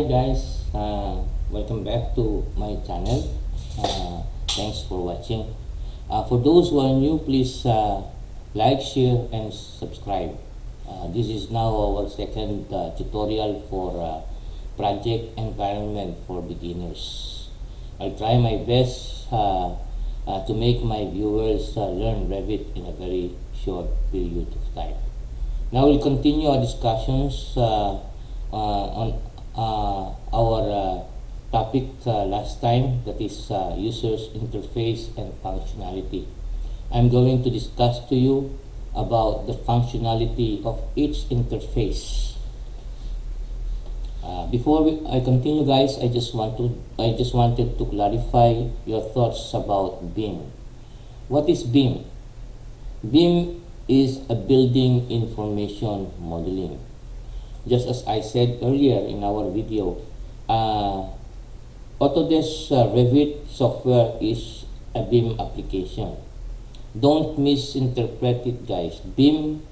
guys, welcome back to my channel. Thanks for watching. For those who are new, please like, share and subscribe. This is now our second tutorial for project environment for beginners. I'll try my best to make my viewers learn Revit in a very short period of time. Now we'll continue our discussions on our topic last time, that is user's interface and functionality. I'm going to discuss to you about the functionality of each interface. Before I continue, guys, I just wanted to clarify your thoughts about BIM. What is BIM? BIM is a building information modeling. Just as I said earlier in our video, Autodesk Revit software is a BIM application. Don't misinterpret it, guys. BIM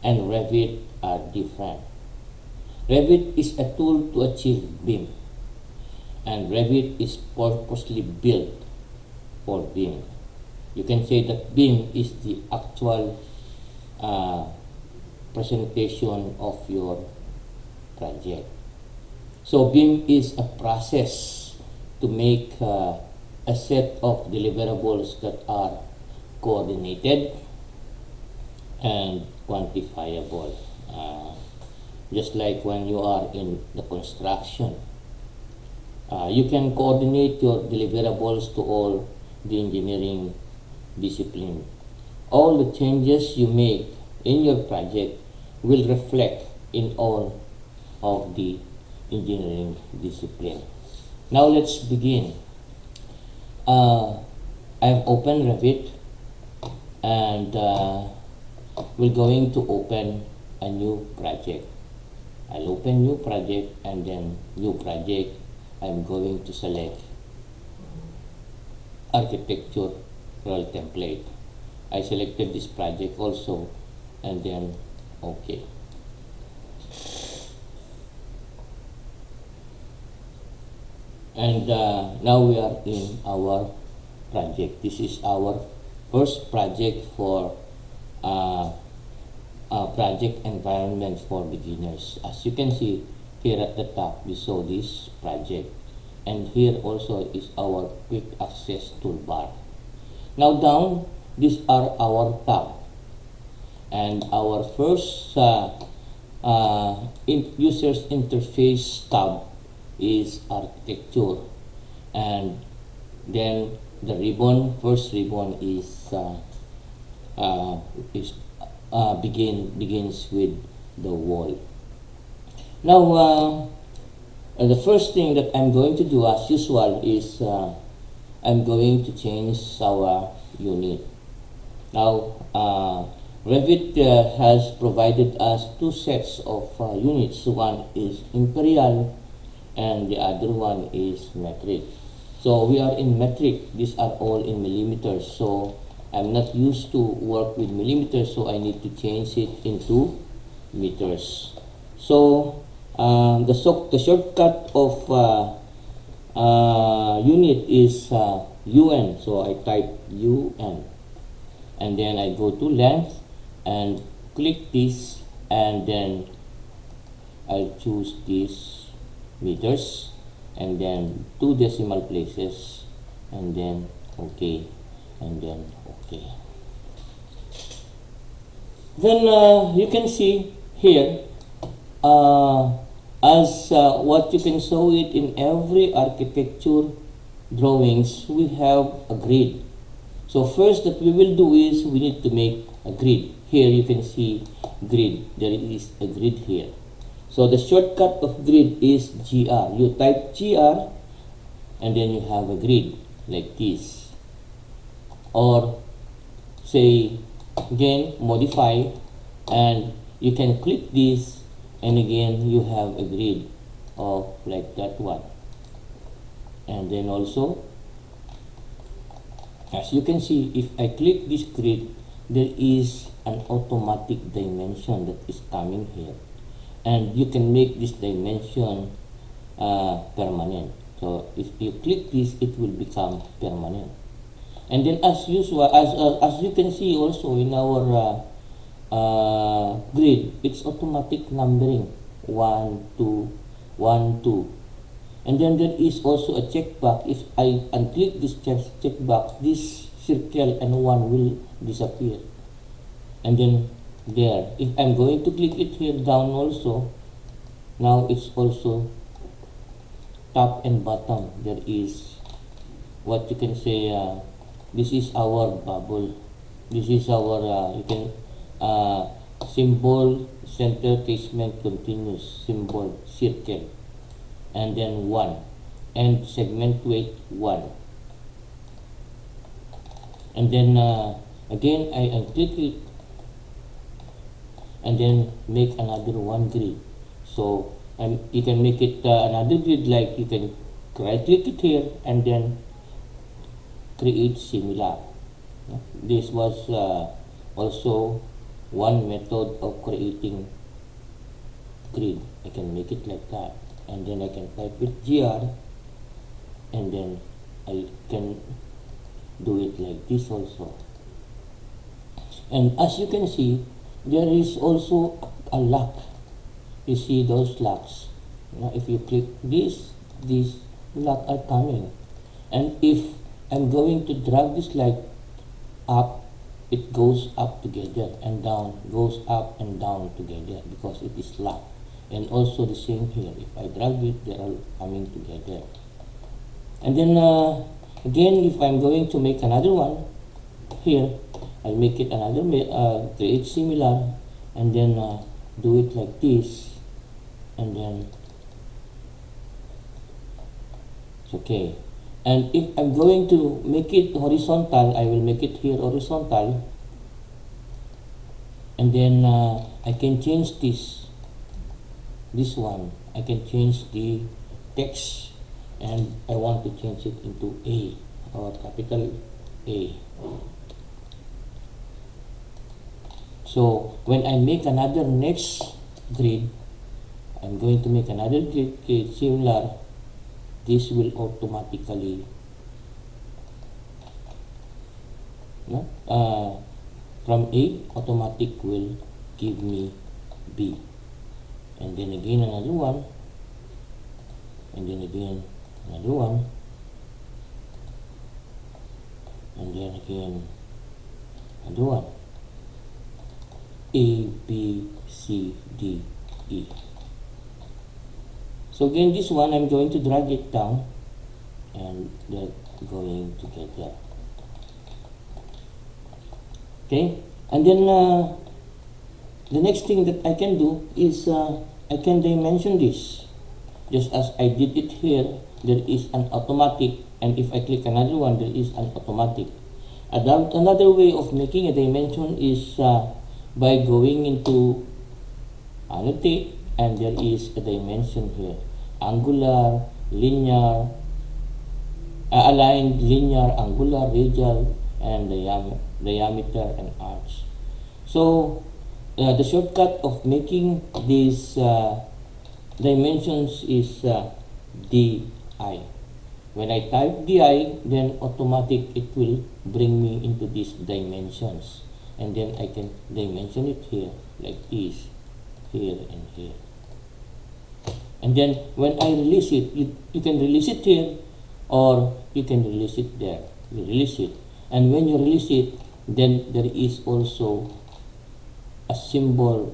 and Revit are different. Revit is a tool to achieve BIM, and Revit is purposely built for BIM. You can say that BIM is the actual presentation of your project. So BIM is a process to make a set of deliverables that are coordinated and quantifiable. Just like when you are in the construction, you can coordinate your deliverables to all the engineering discipline. All the changes you make in your project will reflect in all of the engineering discipline. Now let's begin. I've opened Revit, and we're going to open a new project. I'll open new project, and then new project, I'm going to select architectural template. I selected this project also, and then OK. And now we are in our project. This is our first project for project environment for beginners. As you can see here at the top, we saw this project, and here also is our quick access toolbar. Now down, these are our tab, and our first user's interface tab is architecture, and then the ribbon, first ribbon is begins with the wall. Now the first thing that I'm going to do, as usual, is I'm going to change our unit. Now Revit has provided us two sets of units. One is imperial and the other one is metric. So we are in metric. These are all in millimeters. So I'm not used to work with millimeters, so I need to change it into meters. So the shortcut of unit is UN. So I type UN, and then I go to length and click this, and then I'll choose this meters, and then 2 decimal places, and then OK, and then OK. Then you can see here as what you can show it in every architecture drawings, we have a grid. So first that we will do is we need to make a grid. Here you can see grid. There is a grid here. So the shortcut of grid is GR. You type GR, and then you have a grid like this. Or say again modify, and you can click this, and again you have a grid of like that one. And then also, as you can see, if I click this grid, there is an automatic dimension that is coming here, and you can make this dimension permanent. So if you click this, it will become permanent. And then as usual, as you can see also in our grid, it's automatic numbering 1 2 1 2. And then there is also a checkbox. If I unclick this checkbox, this circle and 1 will disappear. And then there, if I'm going to click it here down also, now it's also top and bottom. There is what you can say, this is our bubble. This is our, you can, symbol, center, casement, continuous, symbol, circle. And then 1. And segment weight 1. And then again, I unclick it. And then make another one grid. So you can make it another grid, like you can right click it here and then create similar. This was also one method of creating grid. I can make it like that, and then I can type it GR, and then I can do it like this also. And as you can see, there is also a lock. You see those locks. Now if you click this, these locks are coming. And if I'm going to drag this like up, it goes up together, and down goes up and down together because it is locked. And also the same here. If I drag it, they are coming together. And then again, if I'm going to make another one here, I'll make it another, create similar, and then do it like this, and then it's okay. And if I'm going to make it horizontal, I will make it here horizontal, and then I can change this one. I can change the text, and I want to change it into A, or capital A. So when I make another next grid, I'm going to make another grid similar. This will automatically from A, automatic will give me B, and then again another one, and then again another one, and then again another one. A, B, C, D, E. So again, this one I'm going to drag it down, and they're going together. Okay, and then the next thing that I can do is I can dimension this, just as I did it here. There is an automatic, and if I click another one, there is an automatic. Another way of making a dimension is by going into annotate, and there is a dimension here: angular, linear, aligned, linear, angular, radial, and diameter and arcs. So the shortcut of making these dimensions is DI. When I type DI, then automatic it will bring me into these dimensions, and then I can dimension it here like this, here and here. And then when I release it, you can release it here, or you can release it there. You release it, and when you release it, then there is also a symbol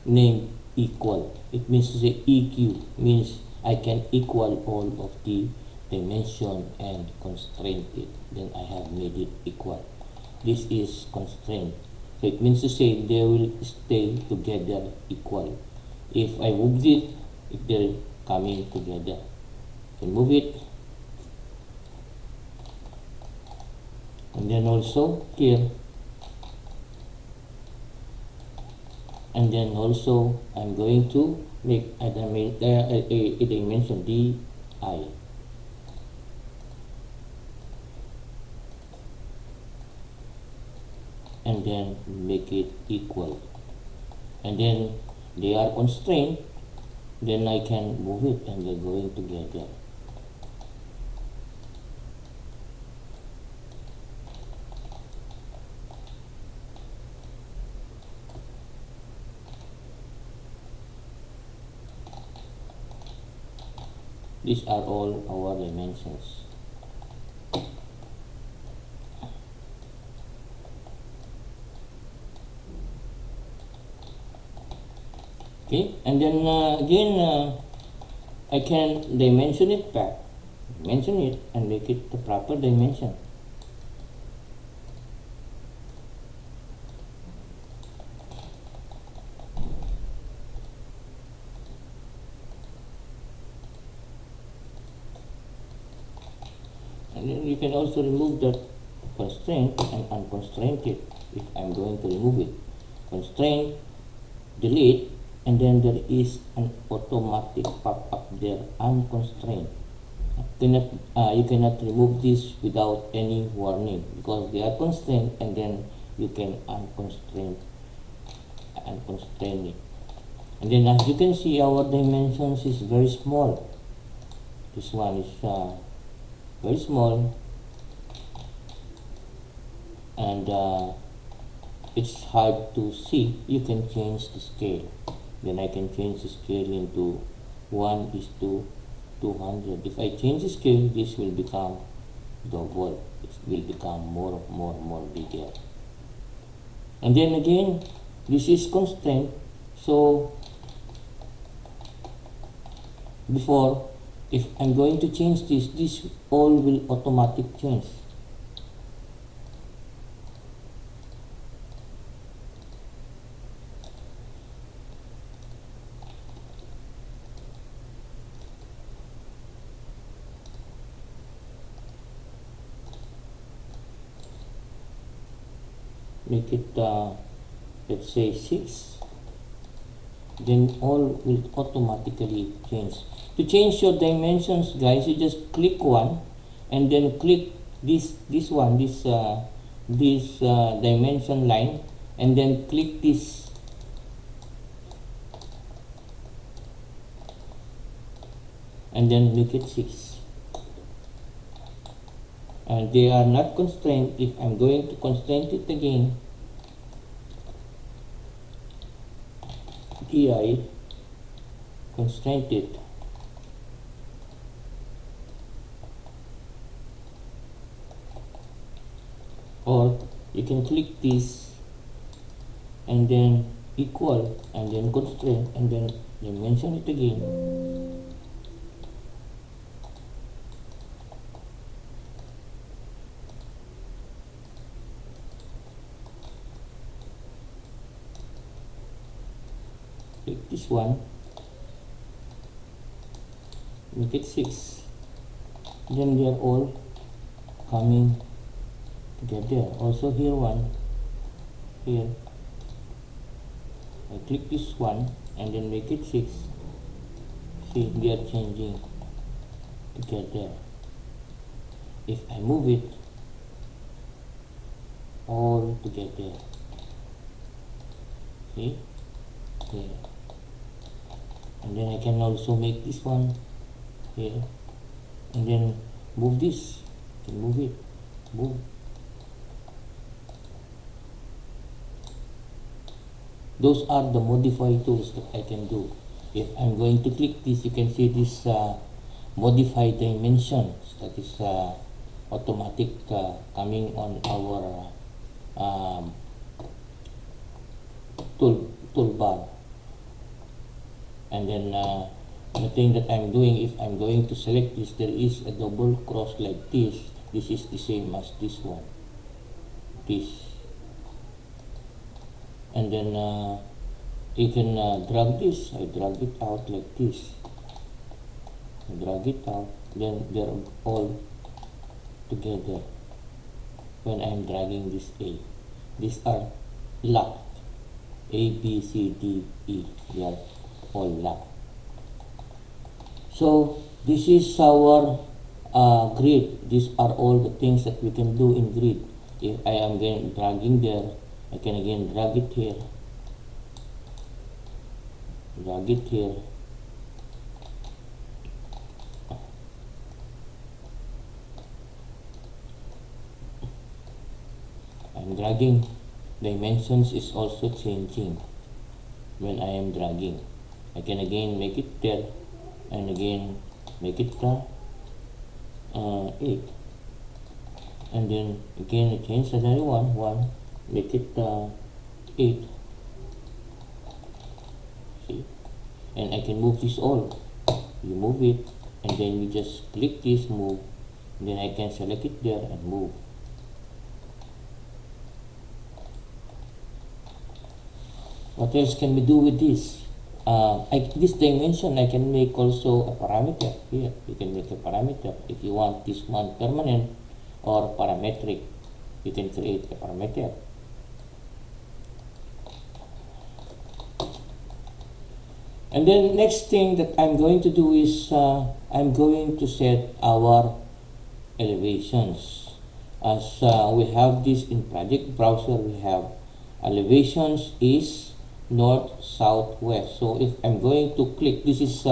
named equal. It means to say EQ, means I can equal all of the dimension and constraint it. Then I have made it equal. This is constraint. So it means to say they will stay together equal. If I move it, if they're coming together, I can move it. And then also here, and then also I'm going to make a dimension DI. And then make it equal. And then they are constrained. then I can move it and they're going together. These are all our dimensions. Okay, and then again I can dimension it back, dimension it and make it the proper dimension. And then you can also remove that constraint and unconstrain it if I'm going to remove it. Constraint, delete, and then there is an automatic pop-up there, unconstrained. You cannot remove this without any warning because they are constrained, and then you can unconstrain it. And then as you can see, our dimensions is very small. This one is very small, and it's hard to see. You can change the scale. Then I can change the scale into 1:200. If I change the scale, this will become double. It will become more bigger. And then again, this is constraint. So before, if I'm going to change this all will automatic change. Make it let's say 6, then all will automatically change. To change your dimensions, guys, you just click one and then click this dimension line, and then click this, and then make it 6. And they are not constrained. If I'm going to constrain it again, DI constraint it, or you can click this and then equal and then constraint and then dimension it again. Click this one, make it 6, then they are all coming together. Also here one, here I click this one and then make it 6. See, they are changing together. If I move it all together, see here. And then I can also make this one here, and then move this, can move it, move. Those are the modify tools that I can do. If I'm going to click this, you can see this modify dimensions, that is automatic coming on our toolbar. And then the thing that I'm doing, if I'm going to select this, there is a double cross like this. This is the same as this one, this. And then you can drag this. I drag it out like this. Drag it out. Then they're all together. When I'm dragging this A, these are locked. A, B, C, D, E. They are all locked. So this is our grid. These are all the things that we can do in grid. If I am again dragging there, I can again drag it here, drag it here, dragging dimensions is also changing when I am dragging. I can again make it there and again make it 8, and then again I change another one, make it 8. See, and I can move this all. You move it, and then you just click this, move, and then I can select it there and move. What else can we do with this? This dimension I can make also a parameter here. You can make a parameter if you want this one permanent or parametric. You can create a parameter. And then next thing that I'm going to do is I'm going to set our elevations. As we have this in project browser, we have elevations is north, south, west. So if I'm going to click, this is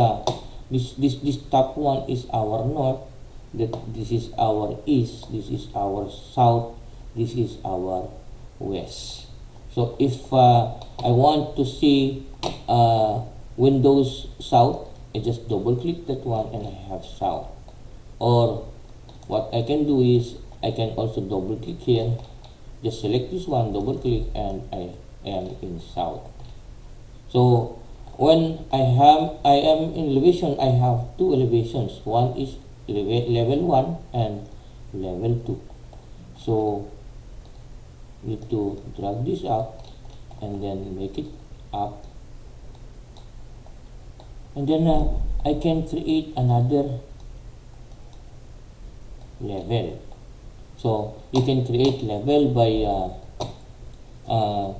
this top one is our north, this is our east, this is our south, this is our west. So if I want to see Windows south, I just double click that one and I have south. Or what I can do is I can also double click here, just select this one, double click, and I am in south. So when I am in elevation, I have two elevations. One is level 1 and level 2. So need to drag this up and then make it up, and then I can create another level. So you can create level by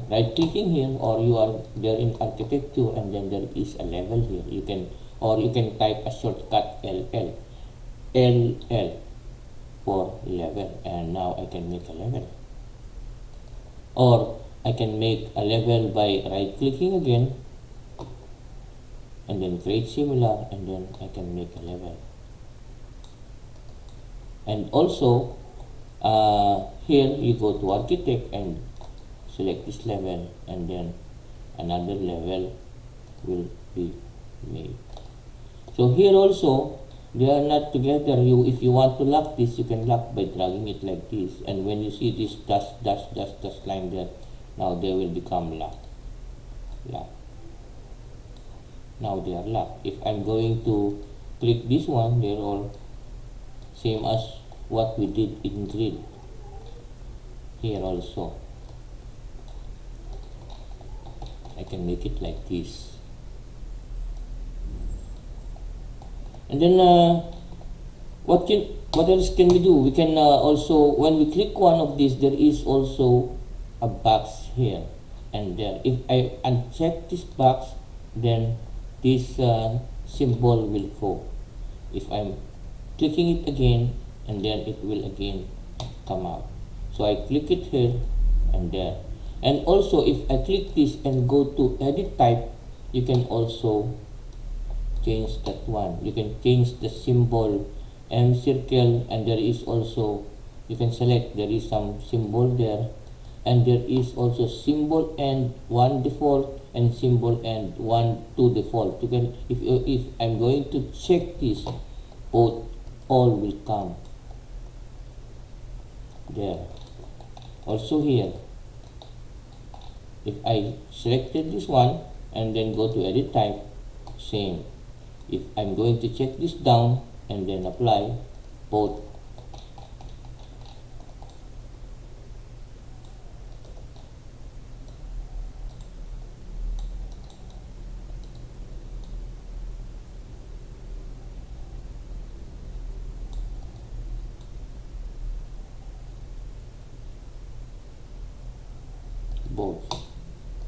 right clicking here, or you are there in architecture and then there is a level here. You can, or you can type a shortcut LL for level, and now I can make a level. Or I can make a level by right clicking again and then create similar, and then I can make a level. And also here you go to architect and select this level, and then another level will be made. So here also they are not together. If you want to lock this, you can lock by dragging it like this, and when you see this dash line there, now they will become locked. Now they are locked. If I'm going to click this one, they're all same as what we did in grid. Here also I can make it like this. And then what else can we do? We can also, when we click one of these, there is also a box here and there. If I uncheck this box, then this symbol will go. If I'm clicking it again, and then it will again come out. So I click it here and there. And also if I click this and go to edit type, you can also change that one. You can change the symbol M circle, and there is also, you can select, there is some symbol there, and there is also symbol and 1 default and symbol and 1 2 default. You can, if I'm going to check this, both all will come there. Also here, if I selected this one and then go to edit type, same. If I'm going to check this down and then apply, both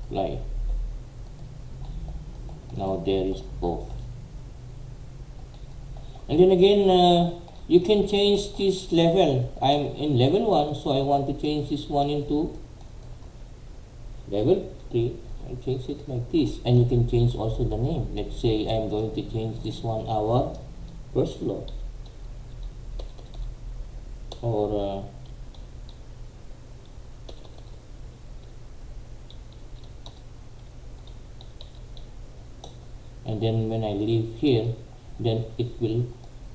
apply. Now there is both. And then again, you can change this level. I'm in level 1, so I want to change this one into level 3. I change it like this, and you can change also the name. Let's say I'm going to change this one our first floor, or and then when I leave here, then it will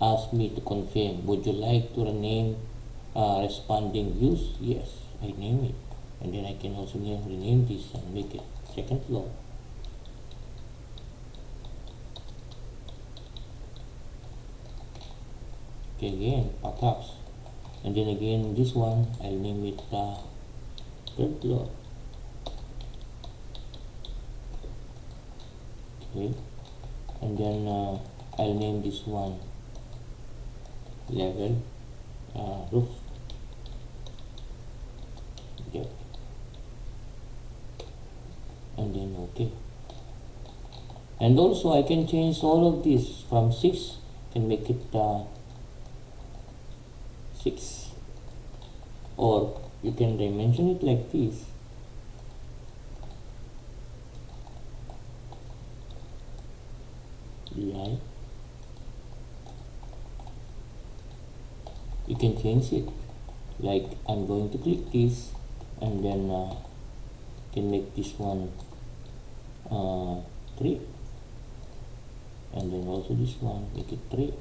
ask me to confirm, would you like to rename responding views? Yes, I name it, and then I can also rename this and make it second floor. Okay, again pop-ups, and then again this one I'll name it third floor. Okay, and then I'll name this one level roof depth, and then okay. And also I can change all of this from 6, can make it 6, or you can dimension it like this. DI, you can change it like I'm going to click this, and then can make this one 3, and then also this one make it 3.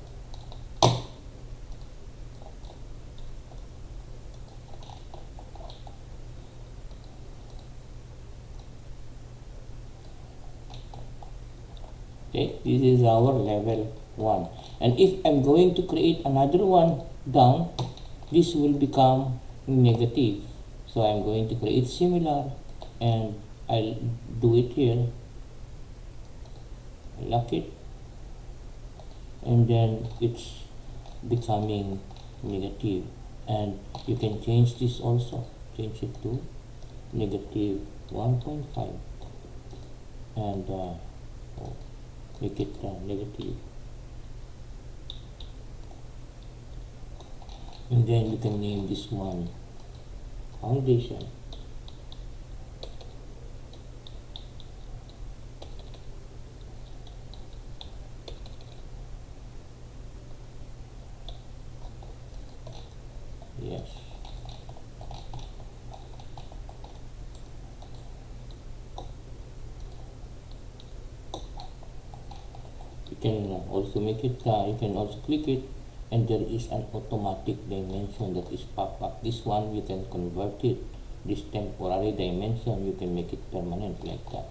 Okay, this is our level 1, and if I'm going to create another one down, this will become negative, so I'm going to create similar, and I'll do it here, lock it, and then it's becoming negative, and you can change this also, change it to negative 1.5, and make it negative, and then you can name this one foundation. Yes, you can also make it, you can also click it, and there is an automatic dimension that is pop up. This one you can convert it, this temporary dimension you can make it permanent like that.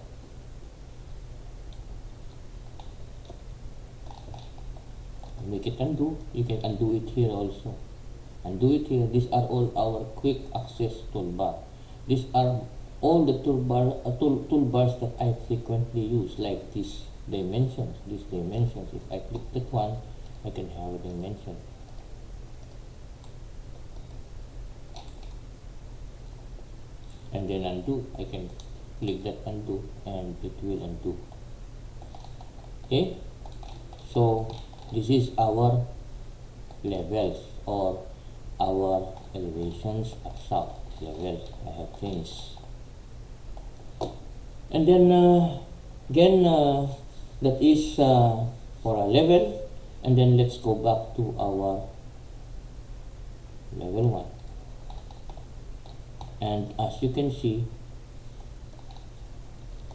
Make it undo, you can undo it here also, undo it here. These are all our quick access toolbar. These are all the toolbars that I frequently use, like these dimensions. If I click that one, I can have a dimension. And then undo, I can click that undo and it will undo. Okay, so this is our levels or our elevations at south levels I have changed. And then again that is for a level, and then let's go back to our level 1, and as you can see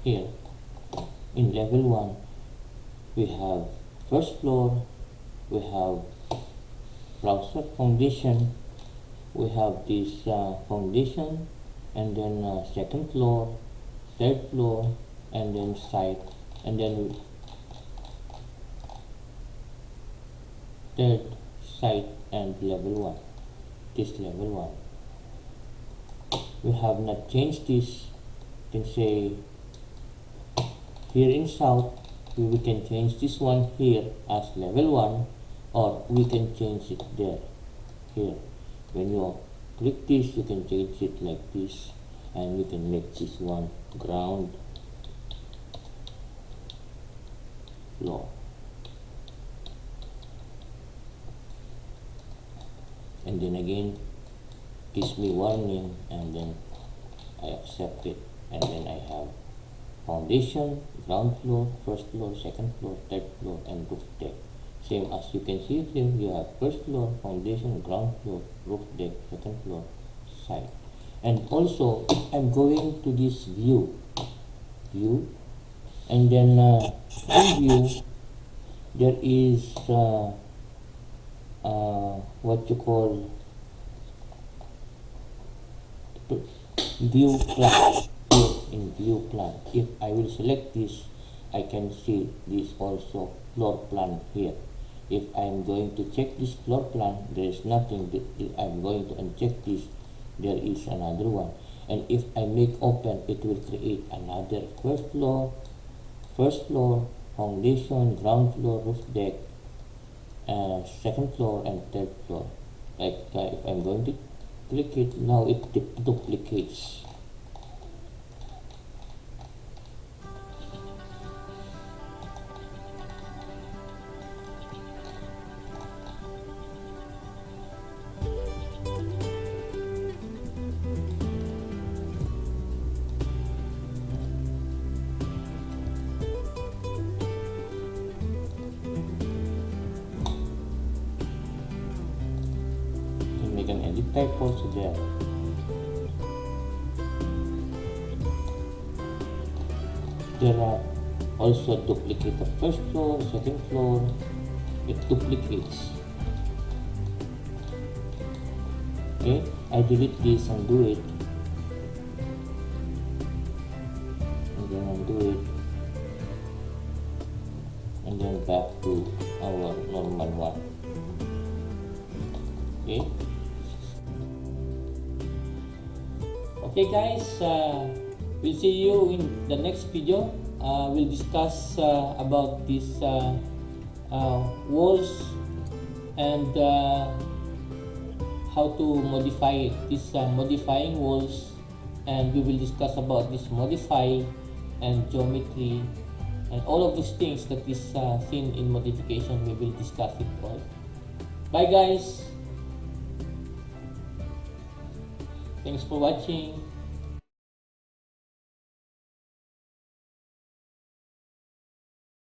here in level 1 we have first floor, we have browser foundation, we have this foundation, and then second floor, third floor, and then site, and then third site, and level 1. This level 1 we have not changed this. You can say here in south we can change this one here as level 1, or we can change it there. Here when you click this, you can change it like this, and we can make this one ground floor, and then again gives me warning, and then I accept it, and then I have foundation, ground floor, first floor, second floor, third floor, and roof deck. Same as you can see here, you have first floor, foundation, ground floor, roof deck, second floor, side. And also I'm going to this view, And then preview, there is what you call view plan. Here in view plan, if I will select this, I can see this also floor plan here. If I am going to check this floor plan, there is nothing. If I am going to uncheck this, there is another one. And if I make open, it will create another first floor, foundation, ground floor, roof deck, second floor, and third floor. Like if I'm going to click it, now it duplicates. Make an edit type also there. There are also duplicate the first floor, second floor. It duplicates. Okay, I delete this and do it, and then undo it, and then back to our normal one. Okay. Okay guys, we'll see you in the next video. We'll discuss about these walls and how to modify this modifying walls, and we will discuss about this modify and geometry and all of these things that is seen in modification. We will discuss it all. Bye guys. Thanks for watching.